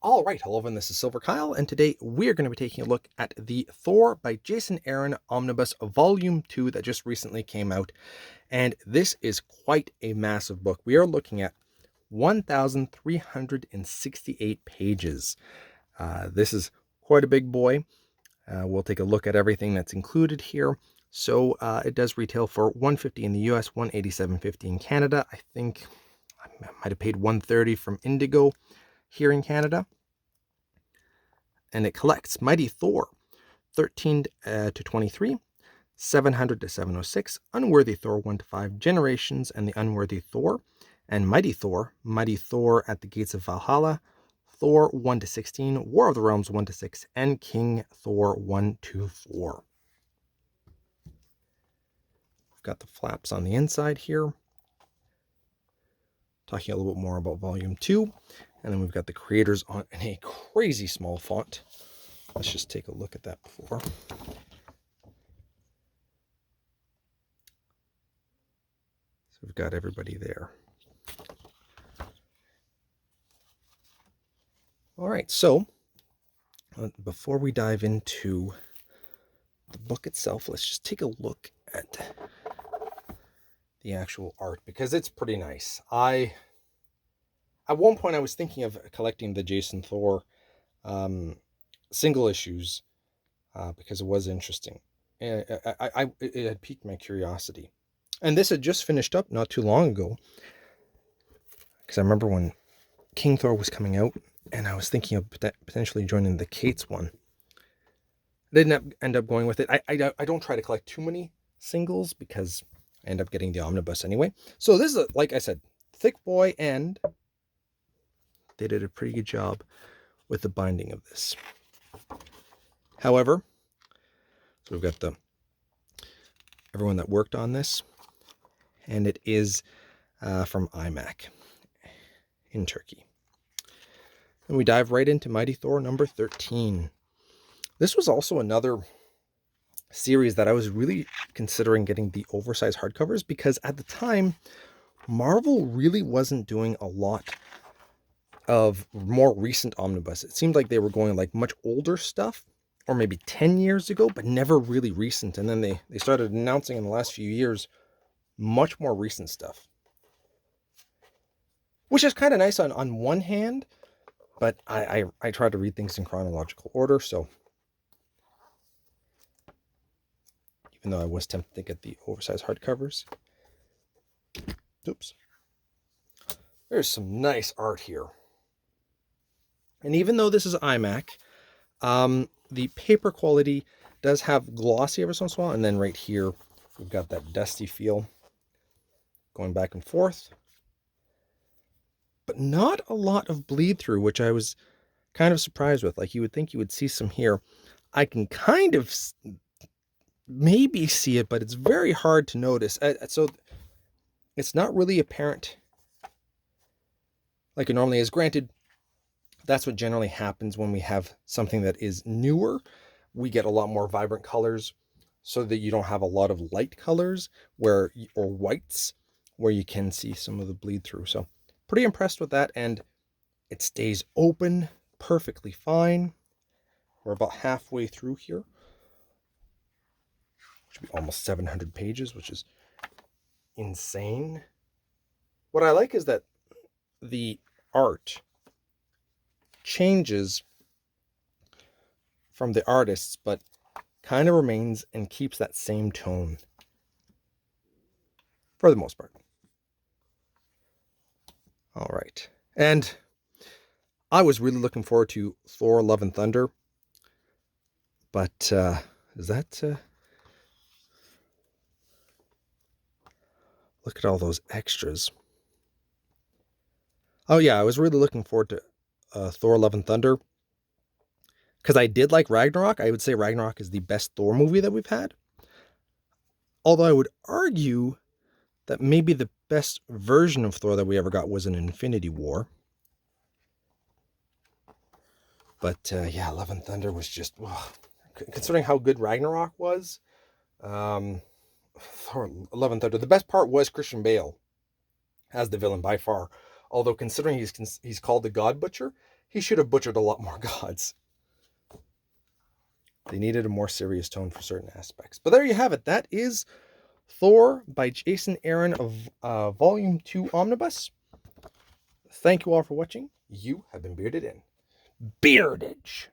All right, hello everyone, this is silverkyle, and today we're going to be taking a look at the Thor by Jason Aaron Omnibus Volume 2 that just recently came out. And this is quite a massive book. We are looking at 1,368 pages. This is quite a big boy. We'll take a look at everything that's included here. So it does retail for $150 in the US, $187.50 in Canada. I think I might have paid $130 from Indigo here in Canada. And it collects Mighty Thor 13 to 23, 700 to 706, Unworthy Thor 1 to 5, Generations and the Unworthy Thor, and Mighty Thor at the Gates of Valhalla, Thor 1 to 16, War of the Realms 1 to 6, and King Thor 1 to 4. We've got the flaps on the inside here, talking a little bit more about Volume 2, and then we've got the creators on in a crazy small font. Let's just take a look at that before. So we've got everybody there. All right, so before we dive into the book itself, let's just take a look at the actual art, because it's pretty nice. At one point I was thinking of collecting the Jason Thor single issues because it was interesting. And it had piqued my curiosity. And this had just finished up not too long ago, because I remember when King Thor was coming out, and I was thinking of potentially joining the Kate's one. I didn't end up going with it. I don't try to collect too many singles because I end up getting the omnibus anyway. So this is, like I said, thick boy, and they did a pretty good job with the binding of this. However, so we've got everyone that worked on this, and it is from iMac in Turkey. And we dive right into Mighty Thor number 13. This was also another series that I was really considering getting the oversized hardcovers, because at the time, Marvel really wasn't doing a lot of more recent omnibus. It seemed like they were going like much older stuff, or maybe 10 years ago, but never really recent. And then they started announcing in the last few years much more recent stuff, which is kind of nice on one hand, but I try to read things in chronological order. So even though I was tempted to get the oversized hardcovers, oops, there's some nice art here. And even though this is iMac, the paper quality does have glossy every once in a while. And then right here, we've got that dusty feel going back and forth. But not a lot of bleed through, which I was kind of surprised with. Like, you would think you would see some here. I can kind of maybe see it, but it's very hard to notice. So it's not really apparent like it normally is. Granted, that's what generally happens when we have something that is newer. We get a lot more vibrant colors, so that you don't have a lot of light colors or whites where you can see some of the bleed through. So pretty impressed with that, and it stays open perfectly fine. We're about halfway through here. Should be almost 700 pages, which is insane. What I like is that the art changes from the artists, but kind of remains and keeps that same tone for the most part. All right. And I was really looking forward to Thor Love and Thunder, but is that look at all those extras. Oh yeah, I was really looking forward to Thor Love and Thunder, because I did like Ragnarok. I would say Ragnarok is the best Thor movie that we've had. Although I would argue that maybe the best version of Thor that we ever got was in Infinity War. But yeah, Love and Thunder was just, considering how good Ragnarok was, Thor Love and Thunder. The best part was Christian Bale as the villain by far. Although considering he's called the God Butcher, he should have butchered a lot more gods. They needed a more serious tone for certain aspects. But there you have it. That is Thor by Jason Aaron of Volume 2 Omnibus. Thank you all for watching. You have been bearded in Beardage.